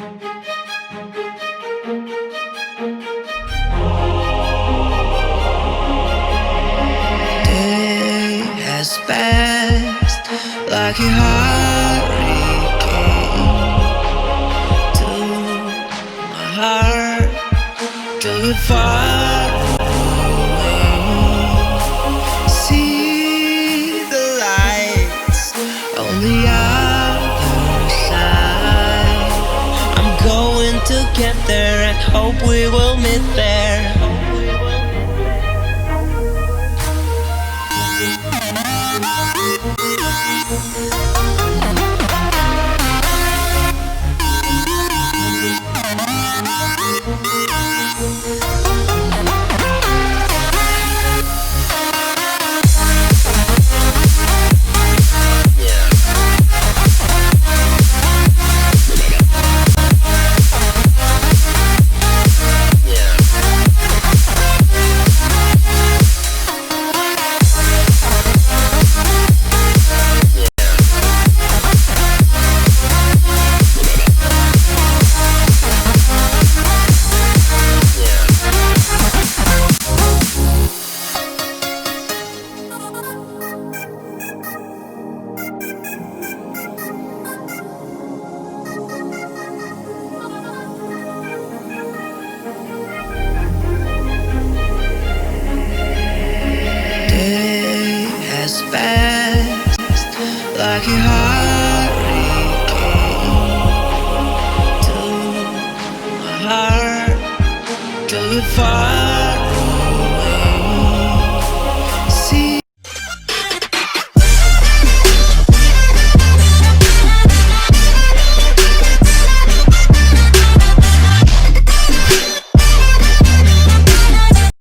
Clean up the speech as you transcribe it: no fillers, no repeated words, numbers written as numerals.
Day has passed like a hurricane to my heart, till it far away. See the lights on the other side. I'm going to get there and hope we will meet there. Day has passed like a hurricane to my heart, till it far